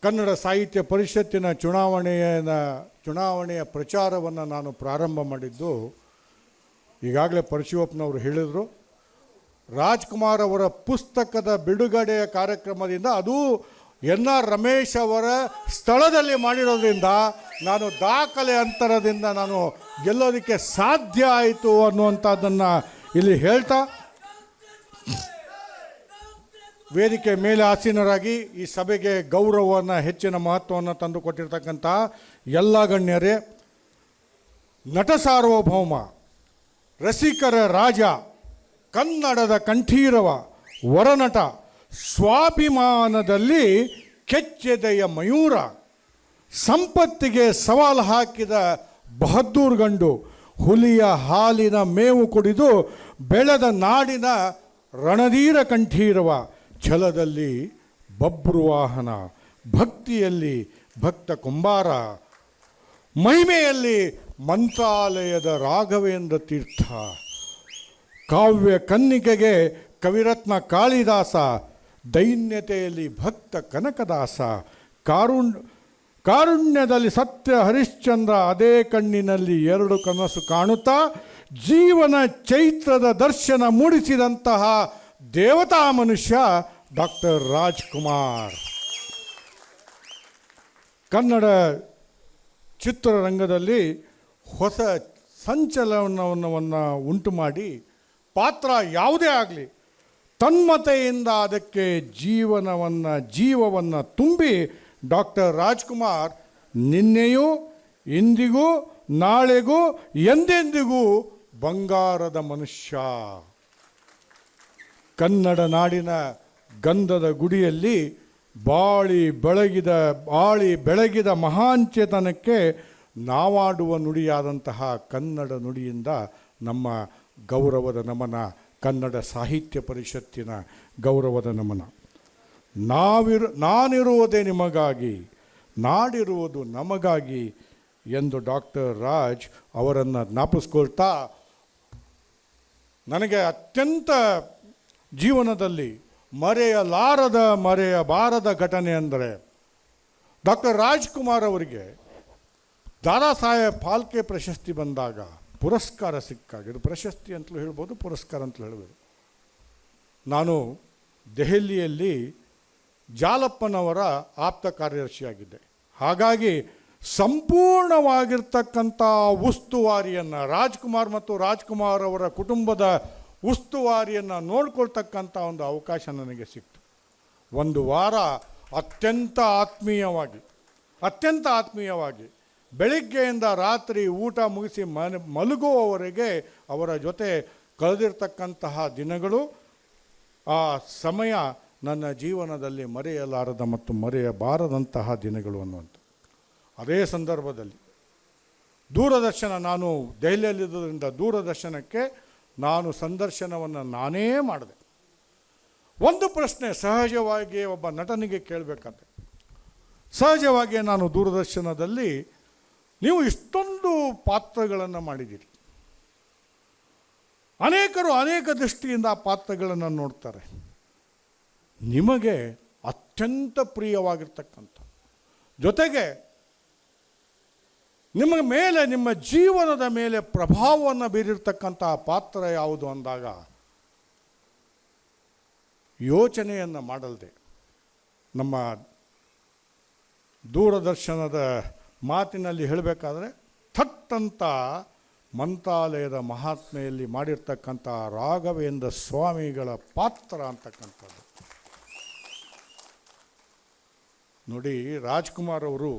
ಕನ್ನಡ ಸಾಹಿತ್ಯ ಪರಿಷತ್ತಿನ ಚುನಾವಣೆಯ ಪ್ರಚಾರವನ್ನು ನಾನು ಪ್ರಾರಂಭ ಮಾಡಿದ್ದು ಈಗಾಗಲೇ ಪರಶಿವಪ್ಪನವರು ಹೇಳಿದರು. ರಾಜ್ಕುಮಾರ್ ಅವರ ಪುಸ್ತಕದ ಬಿಡುಗಡೆಯ ಕಾರ್ಯಕ್ರಮದಿಂದ ಅದು NR ರಮೇಶ್ ಅವರ ಸ್ಥಳದಲ್ಲಿ ಮಾಡಿರೋದ್ರಿಂದ ನಾನು ದಾಖಲೆ ಅಂತರದಿಂದ ನಾನು ಗೆಲ್ಲೋದಕ್ಕೆ ಸಾಧ್ಯ ಆಯಿತು ಅನ್ನುವಂಥದ್ದನ್ನು ಇಲ್ಲಿ ಹೇಳ್ತಾ, ವೇದಿಕೆ ಮೇಲೆ ಆಸೀನರಾಗಿ ಈ ಸಭೆಗೆ ಗೌರವವನ್ನು ಹೆಚ್ಚಿನ ಮಹತ್ವವನ್ನು ತಂದುಕೊಟ್ಟಿರ್ತಕ್ಕಂಥ ಎಲ್ಲ ಗಣ್ಯರೇ, ನಟ ಸಾರ್ವಭೌಮ, ರಸಿಕರ ರಾಜ, ಕನ್ನಡದ ಕಂಠೀರವ, ವರನಟ, ಸ್ವಾಭಿಮಾನದಲ್ಲಿ ಕೆಚ್ಚೆದೆಯ ಮಯೂರ, ಸಂಪತ್ತಿಗೆ ಸವಾಲು ಹಾಕಿದ ಬಹದ್ದೂರ್ ಗಂಡು, ಹುಲಿಯ ಹಾಲಿನ ಮೇವು ಕುಡಿದು ಬೆಳೆದ ನಾಡಿನ ರಣಧೀರ ಕಂಠೀರವ, ಛಲದಲ್ಲಿ ಬಬ್ರುವಾಹನ, ಭಕ್ತಿಯಲ್ಲಿ ಭಕ್ತ ಕುಂಬಾರ, ಮಹಿಮೆಯಲ್ಲಿ ಮಂತ್ರಾಲಯದ ರಾಘವೇಂದ್ರ ತೀರ್ಥ, ಕಾವ್ಯ ಕನ್ನಿಕೆಗೆ ಕವಿರತ್ನ ಕಾಳಿದಾಸ, ದೈನ್ಯತೆಯಲ್ಲಿ ಭಕ್ತ ಕನಕದಾಸ, ಕಾರುಣ್ಯದಲ್ಲಿ ಸತ್ಯ ಹರಿಶ್ಚಂದ್ರ, ಅದೇ ಕಣ್ಣಿನಲ್ಲಿ ಎರಡು ಕನಸು ಕಾಣುತ್ತಾ ಜೀವನ ಚೈತ್ರದ ದರ್ಶನ ಮೂಡಿಸಿದಂತಹ ದೇವತಾ ಮನುಷ್ಯ ಡಾಕ್ಟರ್ ರಾಜ್ಕುಮಾರ್. ಕನ್ನಡ ಚಿತ್ರರಂಗದಲ್ಲಿ ಹೊಸ ಸಂಚಲನವನ್ನು ಉಂಟು ಮಾಡಿ, ಪಾತ್ರ ಯಾವುದೇ ಆಗಲಿ ತನ್ಮತೆಯಿಂದ ಅದಕ್ಕೆ ಜೀವವನ್ನು ತುಂಬಿ ಡಾಕ್ಟರ್ ರಾಜ್ಕುಮಾರ್ ನಿನ್ನೆಯೂ ಇಂದಿಗೂ ನಾಳೆಗೂ ಎಂದೆಂದಿಗೂ ಬಂಗಾರದ ಮನುಷ್ಯ. ಕನ್ನಡ ನಾಡಿನ ಗಂಧದ ಗುಡಿಯಲ್ಲಿ ಬಾಳಿ ಬೆಳಗಿದ ಮಹಾಂಚೇತನಕ್ಕೆ ನಾವಾಡುವ ನುಡಿಯಾದಂತಹ ಕನ್ನಡ ನುಡಿಯಿಂದ ನಮ್ಮ ಗೌರವದ ನಮನ, ಕನ್ನಡ ಸಾಹಿತ್ಯ ಪರಿಷತ್ತಿನ ಗೌರವದ ನಮನ. ನಾನಿರುವುದೇ ನಿಮಗಾಗಿ, ನಾಡಿರುವುದು ನಮಗಾಗಿ ಎಂದು ಡಾಕ್ಟರ್ ರಾಜ್ ಅವರನ್ನು ಜ್ಞಾಪಿಸ್ಕೊಳ್ತಾ, ನನಗೆ ಅತ್ಯಂತ ಜೀವನದಲ್ಲಿ ಮರೆಯಬಾರದ ಘಟನೆ ಅಂದರೆ ಡಾಕ್ಟರ್ ರಾಜ್ಕುಮಾರ್ ಅವರಿಗೆ ದಾದಾ ಸಾಹೇಬ್ ಫಾಲ್ಕೆ ಪ್ರಶಸ್ತಿ ಬಂದಾಗ ಪುರಸ್ಕಾರ ಸಿಕ್ಕಾಗ, ಇದು ಪ್ರಶಸ್ತಿ ಅಂತಲೂ ಹೇಳ್ಬೋದು, ಪುರಸ್ಕಾರ ಅಂತಲೂ ಹೇಳ್ಬೋದು. ನಾನು ದೆಹಲಿಯಲ್ಲಿ ಜಾಲಪ್ಪನವರ ಆಪ್ತ ಕಾರ್ಯದರ್ಶಿಯಾಗಿದ್ದೆ. ಹಾಗಾಗಿ ಸಂಪೂರ್ಣವಾಗಿರ್ತಕ್ಕಂಥ ಉಸ್ತುವಾರಿಯನ್ನು, ರಾಜ್ಕುಮಾರ್ ಮತ್ತು ರಾಜ್ಕುಮಾರ್ ಅವರ ಕುಟುಂಬದ ಉಸ್ತುವಾರಿಯನ್ನು ನೋಡ್ಕೊಳ್ತಕ್ಕಂಥ ಒಂದು ಅವಕಾಶ ನನಗೆ ಸಿಕ್ತು. ಒಂದು ವಾರ ಅತ್ಯಂತ ಆತ್ಮೀಯವಾಗಿ ಬೆಳಿಗ್ಗೆಯಿಂದ ರಾತ್ರಿ ಊಟ ಮುಗಿಸಿ ಮಲಗುವವರೆಗೆ ಅವರ ಜೊತೆ ಕಳೆದಿರ್ತಕ್ಕಂತಹ ದಿನಗಳು, ಆ ಸಮಯ ನನ್ನ ಜೀವನದಲ್ಲಿ ಮರೆಯಲಾರದ ಮತ್ತು ಮರೆಯಬಾರದಂತಹ ದಿನಗಳು ಅನ್ನುವಂಥ. ಅದೇ ಸಂದರ್ಭದಲ್ಲಿ ದೂರದರ್ಶನ, ನಾನು ದೆಹಲಿಯಲ್ಲಿದ್ದರಿಂದ ದೂರದರ್ಶನಕ್ಕೆ ನಾನು ಸಂದರ್ಶನವನ್ನು ನಾನೇ ಮಾಡಿದೆ. ಒಂದು ಪ್ರಶ್ನೆ ಸಹಜವಾಗಿ ಒಬ್ಬ ನಟನಿಗೆ ಕೇಳಬೇಕಾದ್ರೆ, ಸಹಜವಾಗಿ ನಾನು ದೂರದರ್ಶನದಲ್ಲಿ ನೀವು ಇಷ್ಟೊಂದು ಪಾತ್ರಗಳನ್ನು ಮಾಡಿದ್ದೀರಿ, ಅನೇಕರು ಅನೇಕ ದೃಷ್ಟಿಯಿಂದ ಆ ಪಾತ್ರಗಳನ್ನು ನೋಡ್ತಾರೆ, ನಿಮಗೆ ಅತ್ಯಂತ ಪ್ರಿಯವಾಗಿರ್ತಕ್ಕಂಥ, ಜೊತೆಗೆ ನಿಮ್ಮ ಮೇಲೆ, ನಿಮ್ಮ ಜೀವನದ ಮೇಲೆ ಪ್ರಭಾವವನ್ನು ಬೀರಿರ್ತಕ್ಕಂಥ ಪಾತ್ರ ಯಾವುದು ಅಂದಾಗ ಯೋಚನೆಯನ್ನು ಮಾಡಲ್ದೆ ನಮ್ಮ ದೂರದರ್ಶನದ ಮಾತಿನಲ್ಲಿ ಹೇಳಬೇಕಾದ್ರೆ ಥಟ್ಟಂತ ಮಂತ್ರಾಲಯದ ಮಹಾತ್ಮೆಯಲ್ಲಿ ಮಾಡಿರ್ತಕ್ಕಂಥ ರಾಘವೇಂದ್ರ ಸ್ವಾಮಿಗಳ ಪಾತ್ರ ಅಂತಕ್ಕಂಥದ್ದು ನೋಡಿ. ರಾಜ್ಕುಮಾರ್ ಅವರು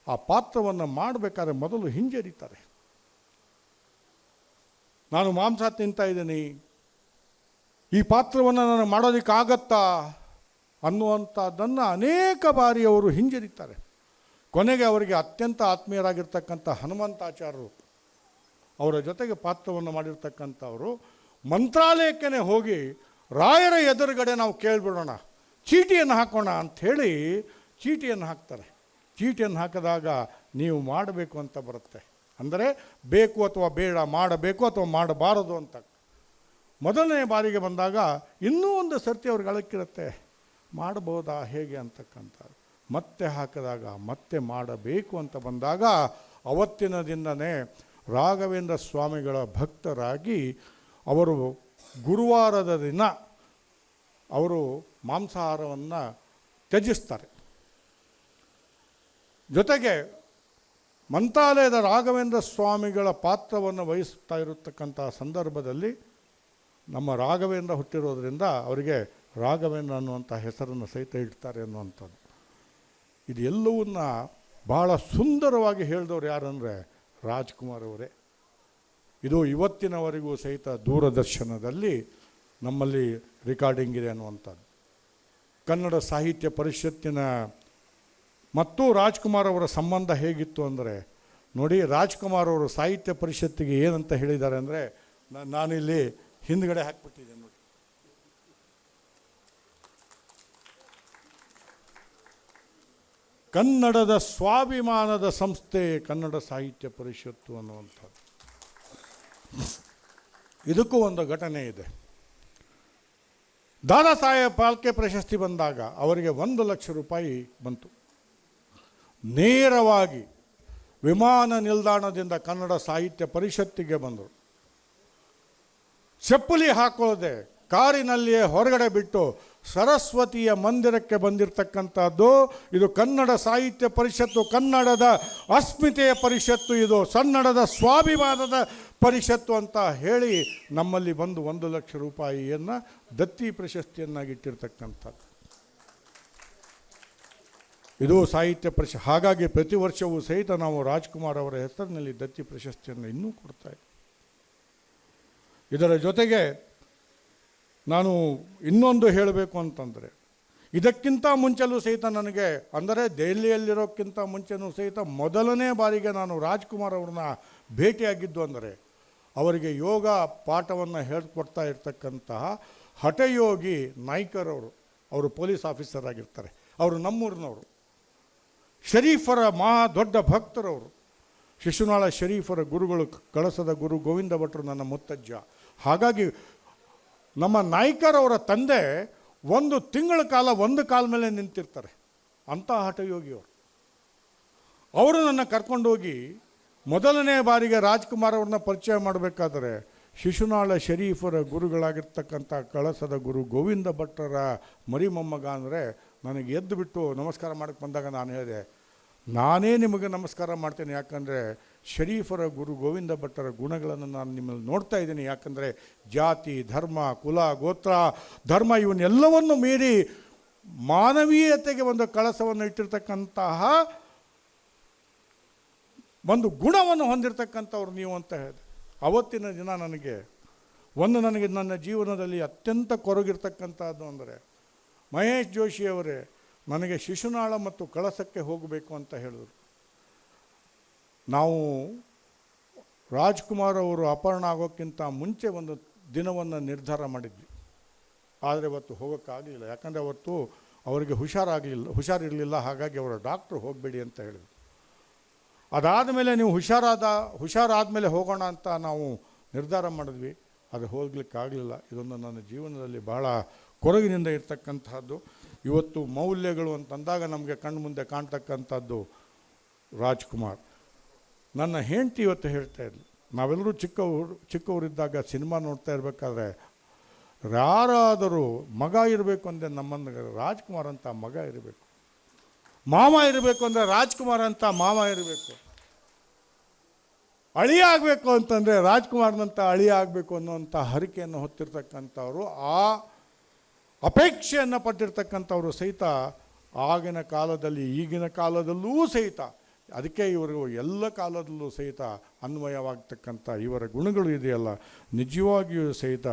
ಆ ಪಾತ್ರವನ್ನು ಮಾಡಬೇಕಾದ್ರೆ ಮೊದಲು ಹಿಂಜರಿತಾರೆ. ನಾನು ಮಾಂಸ ತಿಂತಾ ಇದ್ದೀನಿ, ಈ ಪಾತ್ರವನ್ನು ನಾನು ಮಾಡೋದಕ್ಕಾಗತ್ತಾ ಅನ್ನುವಂಥದ್ದನ್ನು ಅನೇಕ ಬಾರಿ ಅವರು ಹಿಂಜರಿತಾರೆ. ಕೊನೆಗೆ ಅವರಿಗೆ ಅತ್ಯಂತ ಆತ್ಮೀಯರಾಗಿರ್ತಕ್ಕಂಥ ಹನುಮಂತಾಚಾರ್ಯರು ಅವರ ಜೊತೆಗೆ ಪಾತ್ರವನ್ನು ಮಾಡಿರ್ತಕ್ಕಂಥವರು ಮಂತ್ರಾಲಯಕ್ಕೇ ಹೋಗಿ ರಾಯರ ಎದುರುಗಡೆ ನಾವು ಕೇಳಿಬಿಡೋಣ, ಚೀಟಿಯನ್ನು ಹಾಕೋಣ ಅಂಥೇಳಿ ಚೀಟಿಯನ್ನು ಹಾಕ್ತಾರೆ. ಚೀಟಿಯನ್ನು ಹಾಕಿದಾಗ ನೀವು ಮಾಡಬೇಕು ಅಂತ ಬರುತ್ತೆ, ಅಂದರೆ ಬೇಕು ಅಥವಾ ಬೇಡ, ಮಾಡಬೇಕು ಅಥವಾ ಮಾಡಬಾರದು ಅಂತ. ಮೊದಲನೇ ಬಾರಿಗೆ ಬಂದಾಗ ಇನ್ನೂ ಒಂದು ಸರ್ತಿ ಅವ್ರಿಗೆ ಅಳಕ್ಕಿರುತ್ತೆ, ಮಾಡ್ಬೋದಾ ಹೇಗೆ ಅಂತಕ್ಕಂಥ. ಮತ್ತೆ ಹಾಕಿದಾಗ ಮತ್ತೆ ಮಾಡಬೇಕು ಅಂತ ಬಂದಾಗ ಅವತ್ತಿನ ದಿನವೇ ರಾಘವೇಂದ್ರ ಸ್ವಾಮಿಗಳ ಭಕ್ತರಾಗಿ ಅವರು ಗುರುವಾರದ ದಿನ ಅವರು ಮಾಂಸಾಹಾರವನ್ನು ತ್ಯಜಿಸ್ತಾರೆ. ಜೊತೆಗೆ ಮಂತ್ರಾಲಯದ ರಾಘವೇಂದ್ರ ಸ್ವಾಮಿಗಳ ಪಾತ್ರವನ್ನು ವಹಿಸ್ತಾ ಇರತಕ್ಕಂಥ ಸಂದರ್ಭದಲ್ಲಿ ನಮ್ಮ ರಾಘವೇಂದ್ರ ಹುಟ್ಟಿರೋದ್ರಿಂದ ಅವರಿಗೆ ರಾಘವೇಂದ್ರ ಅನ್ನುವಂಥ ಹೆಸರನ್ನು ಸಹಿತ ಇಡ್ತಾರೆ ಅನ್ನುವಂಥದ್ದು. ಇದು ಎಲ್ಲವನ್ನ ಭಾಳ ಸುಂದರವಾಗಿ ಹೇಳಿದವರು ಯಾರಂದರೆ ರಾಜ್ಕುಮಾರ್ ಅವರೇ. ಇದು ಇವತ್ತಿನವರೆಗೂ ಸಹಿತ ದೂರದರ್ಶನದಲ್ಲಿ ನಮ್ಮಲ್ಲಿ ರೆಕಾರ್ಡಿಂಗ್ ಇದೆ ಅನ್ನುವಂಥದ್ದು. ಕನ್ನಡ ಸಾಹಿತ್ಯ ಪರಿಷತ್ತಿನ ಮತ್ತು ರಾಜ್ಕುಮಾರ್ ಅವರ ಸಂಬಂಧ ಹೇಗಿತ್ತು ಅಂದರೆ ನೋಡಿ, ರಾಜ್ಕುಮಾರ್ ಅವರು ಸಾಹಿತ್ಯ ಪರಿಷತ್ತಿಗೆ ಏನಂತ ಹೇಳಿದ್ದಾರೆ ಅಂದರೆ ನಾನಿಲ್ಲಿ ಹಿಂದ್ಗಡೆ ಹಾಕ್ಬಿಟ್ಟಿದ್ದೆ ನೋಡಿ. ಕನ್ನಡದ ಸ್ವಾಭಿಮಾನದ ಸಂಸ್ಥೆ ಕನ್ನಡ ಸಾಹಿತ್ಯ ಪರಿಷತ್ತು ಅನ್ನುವಂಥದ್ದು. ಇದಕ್ಕೂ ಒಂದು ಘಟನೆ ಇದೆ. ದಾದಾ ಸಾಹೇಬ್ ಫಾಲ್ಕೆ ಪ್ರಶಸ್ತಿ ಬಂದಾಗ ಅವರಿಗೆ 1 ಲಕ್ಷ ರೂಪಾಯಿ ಬಂತು. ನೇರವಾಗಿ ವಿಮಾನ ನಿಲ್ದಾಣದಿಂದ ಕನ್ನಡ ಸಾಹಿತ್ಯ ಪರಿಷತ್ತಿಗೆ ಬಂದರು. ಚಪ್ಪಲಿ ಹಾಕೊಳ್ಳದೆ ಕಾರಿನಲ್ಲಿಯೇ ಹೊರಗಡೆ ಬಿಟ್ಟು ಸರಸ್ವತಿಯ ಮಂದಿರಕ್ಕೆ ಬಂದಿರತಕ್ಕಂಥದ್ದು. ಇದು ಕನ್ನಡ ಸಾಹಿತ್ಯ ಪರಿಷತ್ತು, ಕನ್ನಡದ ಅಸ್ಮಿತೆಯ ಪರಿಷತ್ತು, ಇದು ಕನ್ನಡದ ಸ್ವಾಭಿಮಾನದ ಪರಿಷತ್ತು ಅಂತ ಹೇಳಿ ನಮ್ಮಲ್ಲಿ ಬಂದು 1 ಲಕ್ಷ ರೂಪಾಯಿಯನ್ನು ದತ್ತಿ ಪ್ರಶಸ್ತಿಯನ್ನಾಗಿಟ್ಟಿರ್ತಕ್ಕಂಥದ್ದು. ಇದು ಸಾಹಿತ್ಯ ಪರಿಷತ್. ಹಾಗಾಗಿ ಪ್ರತಿ ವರ್ಷವೂ ಸಹಿತ ನಾವು ರಾಜ್ಕುಮಾರ್ ಅವರ ಹೆಸರಿನಲ್ಲಿ ದತ್ತಿ ಪ್ರಶಸ್ತಿಯನ್ನು ಇನ್ನೂ ಕೊಡ್ತಾ ಇದ್ದೀವಿ. ಇದರ ಜೊತೆಗೆ ನಾನು ಇನ್ನೊಂದು ಹೇಳಬೇಕು ಅಂತಂದರೆ, ಇದಕ್ಕಿಂತ ಮುಂಚೆಲೂ ಸಹಿತ ನನಗೆ, ಅಂದರೆ ದೆಹಲಿಯಲ್ಲಿರೋಕ್ಕಿಂತ ಮುಂಚೆನೂ ಸಹಿತ ಮೊದಲನೇ ಬಾರಿಗೆ ನಾನು ರಾಜ್ಕುಮಾರ್ ಅವ್ರನ್ನ ಭೇಟಿಯಾಗಿದ್ದು ಅಂದರೆ ಅವರಿಗೆ ಯೋಗ ಪಾಠವನ್ನು ಹೇಳ್ಕೊಡ್ತಾ ಇರ್ತಕ್ಕಂತಹ ಹಠಯೋಗಿ ನಾಯ್ಕರ್ ಅವರು ಪೊಲೀಸ್ ಆಫೀಸರ್ ಆಗಿರ್ತಾರೆ. ಅವರು ನಮ್ಮೂರಿನವರು, ಶರೀಫರ ದೊಡ್ಡ ಭಕ್ತರವರು. ಶಿಶುನಾಳ ಶರೀಫರ ಗುರುಗಳು, ಕಳಸದ ಗುರು ಗೋವಿಂದ ಭಟ್ರು ನನ್ನ ಮುತ್ತಜ್ಜ. ಹಾಗಾಗಿ ನಮ್ಮ ನಾಯ್ಕರ್ ಅವರ ತಂದೆ 1 ತಿಂಗಳ ಕಾಲ ಒಂದು ಕಾಲ ಮೇಲೆ ನಿಂತಿರ್ತಾರೆ. ಅಂಥ ಹಠಯೋಗಿಯವರು. ಅವರು ನನ್ನ ಕರ್ಕೊಂಡೋಗಿ ಮೊದಲನೇ ಬಾರಿಗೆ ರಾಜ್ಕುಮಾರ್ ಅವ್ರನ್ನ ಪರಿಚಯ ಮಾಡಬೇಕಾದ್ರೆ ಶಿಶುನಾಳ ಶರೀಫರ ಗುರುಗಳಾಗಿರ್ತಕ್ಕಂಥ ಕಳಸದ ಗುರು ಗೋವಿಂದ ಭಟ್ಟರ ಮರಿಮೊಮ್ಮಗ ಅಂದರೆ ನನಗೆ ಎದ್ದು ಬಿಟ್ಟು ನಮಸ್ಕಾರ ಮಾಡೋಕ್ಕೆ ಬಂದಾಗ ನಾನು ಹೇಳಿದೆ, ನಾನೇ ನಿಮಗೆ ನಮಸ್ಕಾರ ಮಾಡ್ತೇನೆ. ಯಾಕಂದರೆ ಶರೀಫರ ಗುರು ಗೋವಿಂದ ಭಟ್ಟರ ಗುಣಗಳನ್ನು ನಾನು ನಿಮ್ಮಲ್ಲಿ ನೋಡ್ತಾ ಇದ್ದೀನಿ. ಯಾಕಂದರೆ ಜಾತಿ, ಧರ್ಮ, ಕುಲ, ಗೋತ್ರ, ಧರ್ಮ ಇವನ್ನೆಲ್ಲವನ್ನು ಮೀರಿ ಮಾನವೀಯತೆಗೆ ಒಂದು ಕಳಸವನ್ನು ಇಟ್ಟಿರ್ತಕ್ಕಂತಹ ಒಂದು ಗುಣವನ್ನು ಹೊಂದಿರತಕ್ಕಂಥವ್ರು ನೀವು ಅಂತ ಹೇಳಿದೆ. ಅವತ್ತಿನ ದಿನ ನನಗೆ ನನ್ನ ಜೀವನದಲ್ಲಿ ಅತ್ಯಂತ ಕೊರಗಿರ್ತಕ್ಕಂಥದ್ದು ಅಂದರೆ ಮಹೇಶ್ ಜೋಶಿಯವರೇ ನನಗೆ ಶಿಶುನಾಳ ಮತ್ತು ಕಳಸಕ್ಕೆ ಹೋಗಬೇಕು ಅಂತ ಹೇಳಿದರು. ನಾವು ರಾಜ್ಕುಮಾರ್ ಅವರು ಅಪಹರಣ ಆಗೋಕ್ಕಿಂತ ಮುಂಚೆ ಒಂದು ದಿನವನ್ನು ನಿರ್ಧಾರ ಮಾಡಿದ್ವಿ. ಆದರೆ ಇವತ್ತು ಹೋಗೋಕ್ಕಾಗಲಿಲ್ಲ. ಯಾಕಂದರೆ ಅವತ್ತು ಅವರಿಗೆ ಹುಷಾರಿರಲಿಲ್ಲ. ಹಾಗಾಗಿ ಅವರ ಡಾಕ್ಟ್ರು ಹೋಗಬೇಡಿ ಅಂತ ಹೇಳಿದರು. ಅದಾದ ಮೇಲೆ ನೀವು ಹುಷಾರಾದ ಮೇಲೆ ಹೋಗೋಣ ಅಂತ ನಾವು ನಿರ್ಧಾರ ಮಾಡಿದ್ವಿ. ಅದು ಹೋಗ್ಲಿಕ್ಕಾಗಲಿಲ್ಲ. ಇದೊಂದು ನನ್ನ ಜೀವನದಲ್ಲಿ ಭಾಳ ಕೊರಗಿನಿಂದ ಇರ್ತಕ್ಕಂಥದ್ದು. ಇವತ್ತು ಮೌಲ್ಯಗಳು ಅಂತಂದಾಗ ನಮಗೆ ಕಣ್ಣು ಮುಂದೆ ಕಾಣ್ತಕ್ಕಂಥದ್ದು ರಾಜ್ಕುಮಾರ್. ನನ್ನ ಹೆಂಡತಿ ಇವತ್ತು ಹೇಳ್ತಾ ಇದ್ಲು, ನಾವೆಲ್ಲರೂ ಚಿಕ್ಕವರಿದ್ದಾಗ ಸಿನಿಮಾ ನೋಡ್ತಾ ಇರಬೇಕಾದ್ರೆ ಯಾರಾದರೂ ಮಗ ಇರಬೇಕು ಅಂದರೆ ನಮ್ಮನ್ನ ರಾಜ್ಕುಮಾರ್ ಅಂತ ಮಗ ಇರಬೇಕು, ಮಾವ ಇರಬೇಕು ಅಂದರೆ ರಾಜ್ಕುಮಾರ್ ಅಂತ ಮಾವ ಇರಬೇಕು, ಅಳಿಯ ಆಗಬೇಕು ಅಂತಂದರೆ ರಾಜ್ಕುಮಾರ್ನಂತ ಅಳಿಯ ಆಗಬೇಕು ಅನ್ನುವಂಥ ಹರಿಕೆಯನ್ನು ಹೊತ್ತಿರ್ತಕ್ಕಂಥವ್ರು, ಆ ಅಪೇಕ್ಷೆಯನ್ನು ಪಟ್ಟಿರ್ತಕ್ಕಂಥವ್ರು ಸಹಿತ ಆಗಿನ ಕಾಲದಲ್ಲಿ ಈಗಿನ ಕಾಲದಲ್ಲೂ ಸಹಿತ, ಅದಕ್ಕೆ ಇವರು ಎಲ್ಲ ಕಾಲದಲ್ಲೂ ಸಹಿತ ಅನ್ವಯವಾಗ್ತಕ್ಕಂಥ ಇವರ ಗುಣಗಳು ಇದೆಯಲ್ಲ, ನಿಜವಾಗಿಯೂ ಸಹಿತ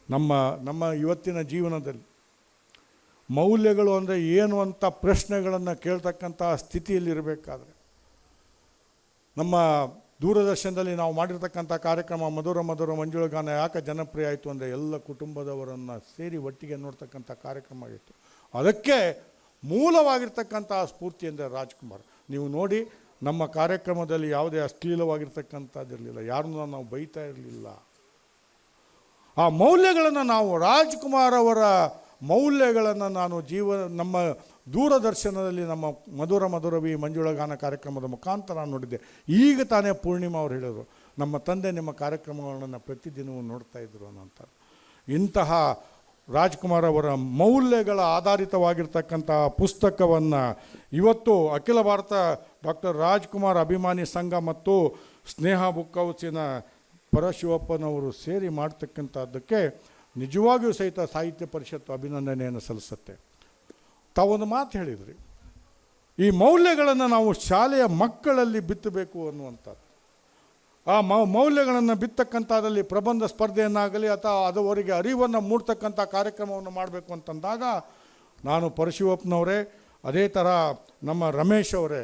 ನಮ್ಮ ಇವತ್ತಿನ ಜೀವನದಲ್ಲಿ ಮೌಲ್ಯಗಳು ಅಂದರೆ ಏನು ಅಂತ ಪ್ರಶ್ನೆಗಳನ್ನು ಕೇಳ್ತಕ್ಕಂಥ ಸ್ಥಿತಿಯಲ್ಲಿರಬೇಕಾದ್ರೆ ನಮ್ಮ ದೂರದರ್ಶನದಲ್ಲಿ ನಾವು ಮಾಡಿರ್ತಕ್ಕಂಥ ಕಾರ್ಯಕ್ರಮ ಮಧುರ ಮಧುರ ಮಂಜುಳ ಗಾನ ಯಾಕೆ ಜನಪ್ರಿಯ ಆಯಿತು ಅಂದರೆ ಎಲ್ಲ ಕುಟುಂಬದವರನ್ನು ಸೇರಿ ಒಟ್ಟಿಗೆ ನೋಡ್ತಕ್ಕಂಥ ಕಾರ್ಯಕ್ರಮ ಆಗಿತ್ತು. ಅದಕ್ಕೆ ಮೂಲವಾಗಿರ್ತಕ್ಕಂಥ ಸ್ಫೂರ್ತಿ ಅಂದರೆ ರಾಜ್ಕುಮಾರ್. ನೀವು ನೋಡಿ, ನಮ್ಮ ಕಾರ್ಯಕ್ರಮದಲ್ಲಿ ಯಾವುದೇ ಅಶ್ಲೀಲವಾಗಿರ್ತಕ್ಕಂಥದ್ದಿರಲಿಲ್ಲ, ಯಾರನ್ನೂ ನಾವು ಬೈತಾ ಇರಲಿಲ್ಲ. ಆ ಮೌಲ್ಯಗಳನ್ನು ನಾವು ರಾಜ್ಕುಮಾರ್ ಅವರ ಮೌಲ್ಯಗಳನ್ನು ನಾನು ನಮ್ಮ ದೂರದರ್ಶನದಲ್ಲಿ ನಮ್ಮ ಮಧುರ ಮಧುರವಿ ಮಂಜುಳಗಾನ ಕಾರ್ಯಕ್ರಮದ ಮುಖಾಂತರ ನೋಡಿದ್ದೆ. ಈಗ ತಾನೇ ಪೂರ್ಣಿಮಾ ಅವರು ಹೇಳಿದರು, ನಮ್ಮ ತಂದೆ ನಿಮ್ಮ ಕಾರ್ಯಕ್ರಮಗಳನ್ನು ಪ್ರತಿದಿನವೂ ನೋಡ್ತಾ ಇದ್ರು ಅನ್ನೋಂಥ. ಇಂತಹ ರಾಜ್ಕುಮಾರ್ ಅವರ ಮೌಲ್ಯಗಳ ಆಧಾರಿತವಾಗಿರ್ತಕ್ಕಂಥ ಪುಸ್ತಕವನ್ನು ಇವತ್ತು ಅಖಿಲ ಭಾರತ ಡಾಕ್ಟರ್ ರಾಜ್ಕುಮಾರ್ ಅಭಿಮಾನಿ ಸಂಘ ಮತ್ತು ಸ್ನೇಹ ಬುಕ್ ಹೌಸಿನ ಪರಶಿವಪ್ಪನವರು ಸೇರಿ ಮಾಡ್ತಕ್ಕಂಥದ್ದಕ್ಕೆ ನಿಜವಾಗಿಯೂ ಸಹಿತ ಸಾಹಿತ್ಯ ಪರಿಷತ್ತು ಅಭಿನಂದನೆಯನ್ನು ಸಲ್ಲಿಸುತ್ತೆ. ತಾವೊಂದು ಮಾತು ಹೇಳಿದ್ರಿ, ಈ ಮೌಲ್ಯಗಳನ್ನು ನಾವು ಶಾಲೆಯ ಮಕ್ಕಳಲ್ಲಿ ಬಿತ್ತಬೇಕು ಅನ್ನುವಂಥದ್ದು. ಆ ಮೌಲ್ಯಗಳನ್ನು ಬಿತ್ತಕ್ಕಂಥದ್ದಲ್ಲಿ ಪ್ರಬಂಧ ಸ್ಪರ್ಧೆಯನ್ನಾಗಲಿ ಅಥವಾ ಅದವರಿಗೆ ಅರಿವನ್ನು ಮೂಡ್ತಕ್ಕಂಥ ಕಾರ್ಯಕ್ರಮವನ್ನು ಮಾಡಬೇಕು ಅಂತಂದಾಗ ನಾನು ಪರಶಿವಪ್ಪನವರೇ, ಅದೇ ಥರ ನಮ್ಮ ರಮೇಶ್ ಅವರೇ,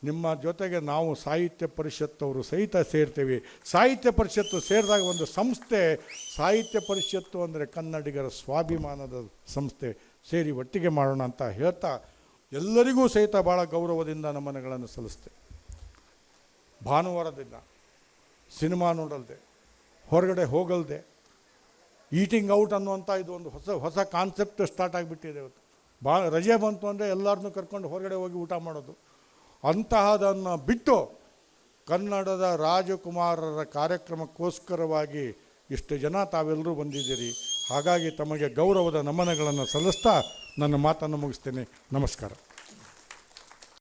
ನಿಮ್ಮ ಜೊತೆಗೆ ನಾವು ಸಾಹಿತ್ಯ ಪರಿಷತ್ತವರು ಸಹಿತ ಸೇರ್ತೀವಿ. ಸಾಹಿತ್ಯ ಪರಿಷತ್ತು ಸೇರಿದಾಗ ಒಂದು ಸಂಸ್ಥೆ, ಸಾಹಿತ್ಯ ಪರಿಷತ್ತು ಅಂದರೆ ಕನ್ನಡಿಗರ ಸ್ವಾಭಿಮಾನದ ಸಂಸ್ಥೆ, ಸೇರಿ ಒಟ್ಟಿಗೆ ಮಾಡೋಣ ಅಂತ ಹೇಳ್ತಾ ಎಲ್ಲರಿಗೂ ಸಹಿತ ಭಾಳ ಗೌರವದಿಂದ ನಮನಗಳನ್ನು ಸಲ್ಲಿಸ್ತೇವೆ. ಭಾನುವಾರದಿಂದ ಸಿನಿಮಾ ನೋಡಲ್ದೆ, ಹೊರಗಡೆ ಹೋಗಲ್ದೆ, ಈಟಿಂಗ್ ಔಟ್ ಅನ್ನುವಂಥ ಇದು ಒಂದು ಹೊಸ ಕಾನ್ಸೆಪ್ಟ್ ಸ್ಟಾರ್ಟ್ ಆಗಿಬಿಟ್ಟಿದೆ ಇವತ್ತು. ಭಾಳ ರಜೆ ಬಂತು ಅಂದರೆ ಎಲ್ಲರನ್ನೂ ಕರ್ಕೊಂಡು ಹೊರಗಡೆ ಹೋಗಿ ಊಟ ಮಾಡೋದು. ಅಂತಹದನ್ನು ಬಿಟ್ಟು ಕನ್ನಡದ ರಾಜಕುಮಾರರ ಕಾರ್ಯಕ್ರಮಕ್ಕೋಸ್ಕರವಾಗಿ ಇಷ್ಟು ಜನ ತಾವೆಲ್ಲರೂ ಬಂದಿದ್ದೀರಿ. ಹಾಗಾಗಿ ತಮಗೆ ಗೌರವದ ನಮನಗಳನ್ನು ಸಲ್ಲಿಸ್ತಾ ನನ್ನ ಮಾತನ್ನು ಮುಗಿಸ್ತೇನೆ. ನಮಸ್ಕಾರ.